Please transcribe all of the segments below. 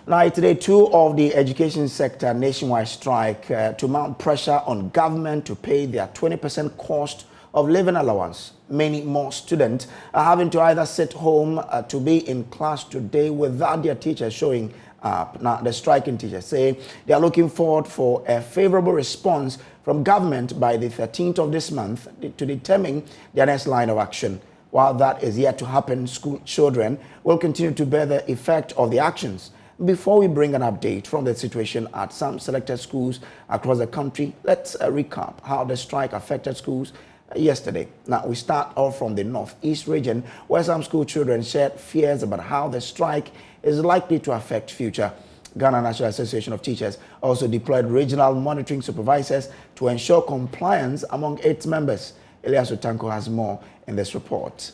Now, today, two of the education sector nationwide strike to mount pressure on government to pay their 20% cost of living allowance. Many more students are having to either sit home to be in class today without their teachers showing up. Now, the striking teachers say they are looking forward for a favorable response from government by the 13th of this month to determine their next line of action. While that is yet to happen, school children will continue to bear the effect of the actions. Before we bring an update from the situation at some selected schools across the country, let's recap how the strike affected schools yesterday. Now, we start off from the northeast region, where some school children shared fears about how the strike is likely to affect future. Ghana National Association of Teachers also deployed regional monitoring supervisors to ensure compliance among its members. Elias Otanko has more in this report.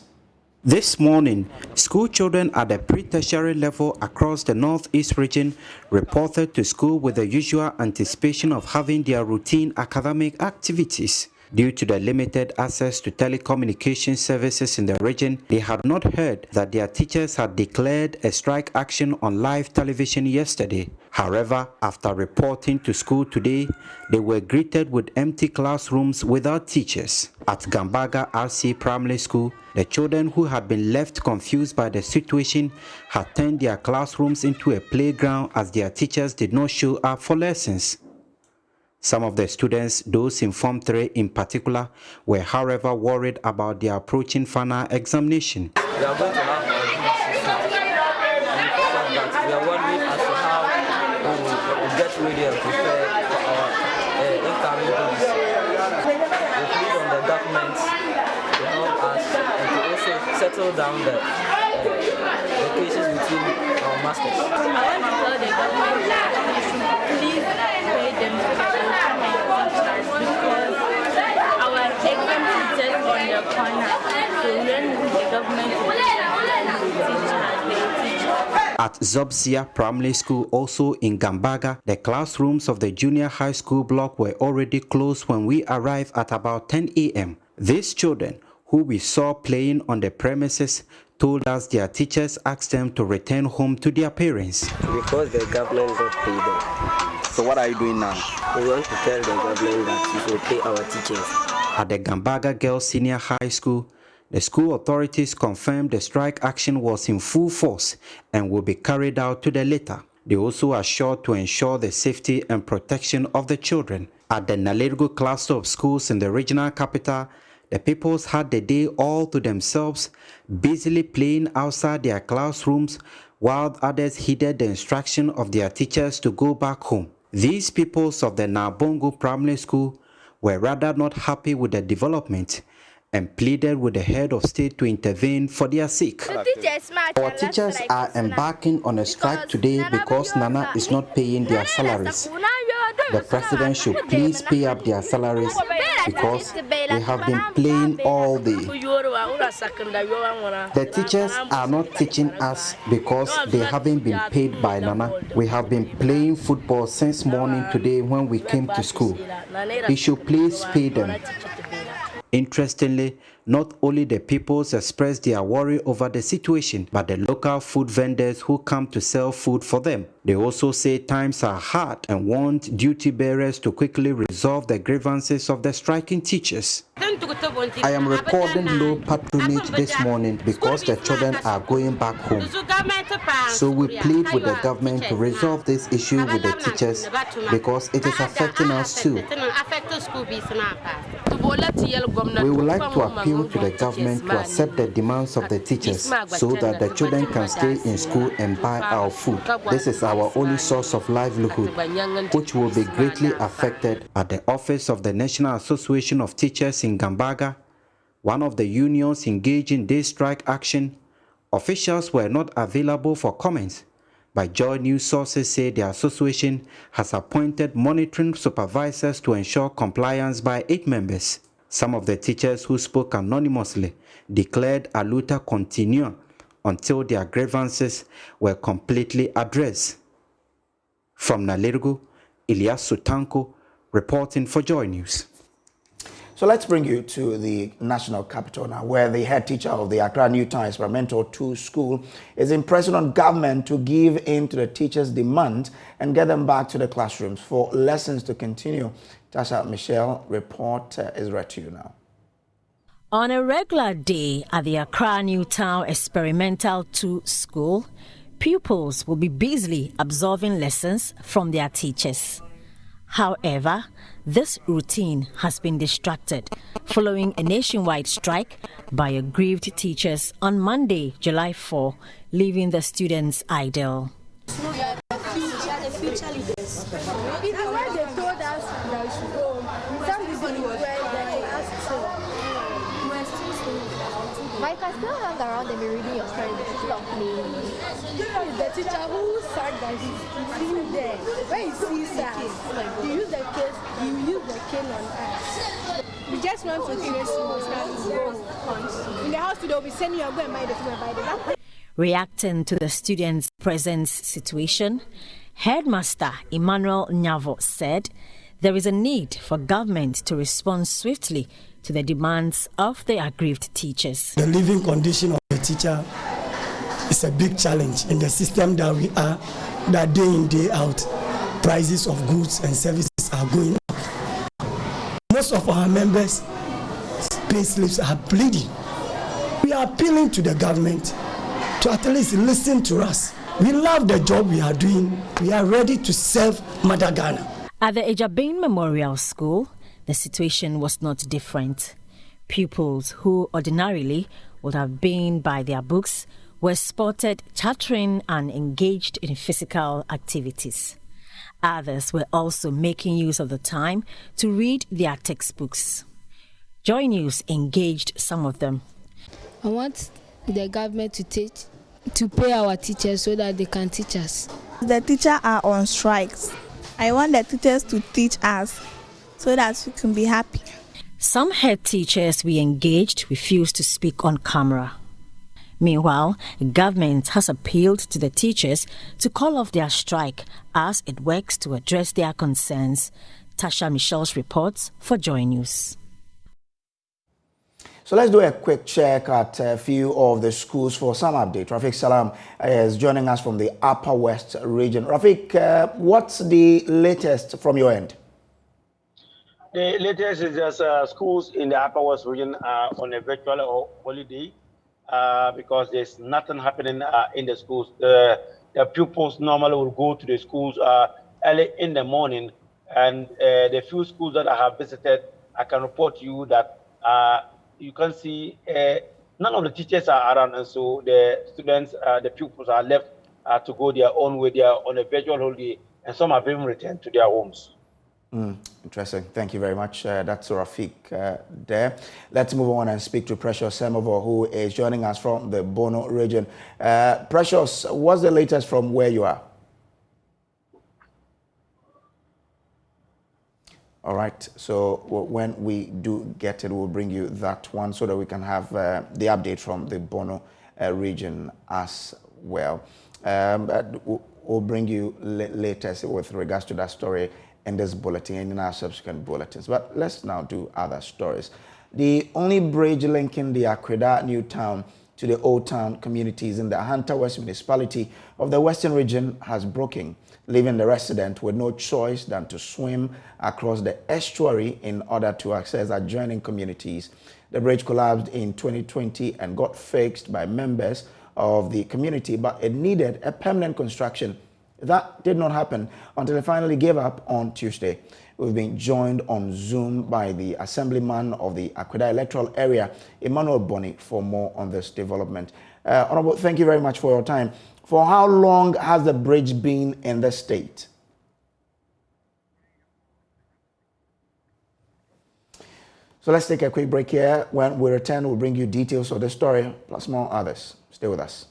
This morning, school children at the pre-tertiary level across the northeast region reported to school with the usual anticipation of having their routine academic activities. Due to the limited access to telecommunication services in the region, they had not heard that their teachers had declared a strike action on live television yesterday. However, after reporting to school today, they were greeted with empty classrooms without teachers. At Gambaga RC Primary School, the children who had been left confused by the situation had turned their classrooms into a playground as their teachers did not show up for lessons. Some of the students, those in Form 3 in particular, were however worried about their approaching final examination. We are going to have we are wondering as to how we will get ready and prepare for our incoming police. We plead on the government to help us and to also settle down the cases between our masters. I want to tell the government that we should please pay them because our exam teachers on the corner, so when the government will teach us. At Zobsia Primary School, also in Gambaga, the classrooms of the junior high school block were already closed when we arrived at about 10 a.m. These children, who we saw playing on the premises, told us their teachers asked them to return home to their parents. Because the government don't pay them. So what are you doing now? We want to tell the government that we should pay our teachers. At the Gambaga Girls Senior High School, the school authorities confirmed the strike action was in full force and will be carried out to the letter. They also assured to ensure the safety and protection of the children. At the Nalerigo cluster of schools in the regional capital, the pupils had the day all to themselves, busily playing outside their classrooms, while others heeded the instruction of their teachers to go back home. These pupils of the Nabongo Primary School were rather not happy with the development and pleaded with the head of state to intervene for their sake. Our teachers are embarking on a strike today because Nana is not paying their salaries. The president should please pay up their salaries because they have been playing all day. The teachers are not teaching us because they haven't been paid by Nana. We have been playing football since morning today when we came to school. He should please pay them. Interestingly, not only the pupils expressed their worry over the situation, but the local food vendors who come to sell food for them. They also say times are hard and want duty bearers to quickly resolve the grievances of the striking teachers. I am recording low patronage this morning because the children are going back home. So we plead with the government to resolve this issue with the teachers because it is affecting us too. We would like to appeal to the government to accept the demands of the teachers so that the children can stay in school and buy our food. This is our only source of livelihood, which will be greatly affected. At the office of the National Association of Teachers in Gambaga, one of the unions engaged in this strike action, officials were not available for comments, but JoyNews sources say the association has appointed monitoring supervisors to ensure compliance by 8 members. Some of the teachers who spoke anonymously declared a luta continua until their grievances were completely addressed. From Nalerigo, Elias Otanko reporting for JoyNews. So let's bring you to the national capital now, where the head teacher of the Accra Newtown Experimental 2 school is impressing on government to give in to the teachers' demand and get them back to the classrooms for lessons to continue. Tasha Michelle report is read to you now. On a regular day at the Accra Newtown Experimental 2 school, pupils will be busily absorbing lessons from their teachers. However, this routine has been distracted following a nationwide strike by aggrieved teachers on Monday, July 4, leaving the students idle. Mike, I still hang around and be reading your story, but stop playing. The teacher who said that he's still there. When he sees us, you use the case, you use the cane on us. We just want to Christmas. In the house, they'll be sending you a go and buy the food and buy the. Reacting to the students' present situation, Headmaster Emmanuel Nyavo said there is a need for government to respond swiftly to the demands of the aggrieved teachers. The living condition of the teacher is a big challenge in the system that we are, that day in, day out, prices of goods and services are going up. Most of our members' pay slips are bleeding. We are appealing to the government to at least listen to us. We love the job we are doing. We are ready to serve Mother Ghana. At the Ejabin Memorial School, the situation was not different. Pupils who ordinarily would have been by their books were spotted chattering and engaged in physical activities. Others were also making use of the time to read their textbooks. JoyNews engaged some of them. I want the government to pay our teachers so that they can teach us. The teachers are on strikes. I want the teachers to teach us so that we can be happy. Some head teachers we engaged refused to speak on camera. Meanwhile, the government has appealed to the teachers to call off their strike as it works to address their concerns. Tasha Michelle's reports for JoyNews. So let's do a quick check at a few of the schools for some update. Rafiq Salam is joining us from the Upper West region. Rafiq, what's the latest from your end? The latest is just schools in the Upper West region are on a virtual holiday because there's nothing happening in the schools. The pupils normally will go to the schools early in the morning, and the few schools that I have visited, I can report to you that you can see none of the teachers are around, and so the students, the pupils are left to go their own way. They are on a virtual holiday, and some have even returned to their homes. Interesting. Thank you very much. That's Rafiq there. Let's move on and speak to Precious Semovo, who is joining us from the Bono region. Precious, what's the latest from where you are? All right. So when we do get it, we'll bring you that one so that we can have the update from the Bono region as well. We'll bring you latest with regards to that story in this bulletin and in our subsequent bulletins. But let's now do other stories. The only bridge linking the Accra Newtown to the Old Town communities in the Ahanta West municipality of the Western region has broken, leaving the resident with no choice than to swim across the estuary in order to access adjoining communities. The bridge collapsed in 2020 and got fixed by members of the community, but it needed a permanent construction. That did not happen until it finally gave up on Tuesday. We've been joined on Zoom by the Assemblyman of the Accra electoral area, Emmanuel Boni, for more on this development. Honorable, thank you very much for your time. For how long has the bridge been in the state? So let's take a quick break here. When we return, we'll bring you details of the story, plus more others. Stay with us.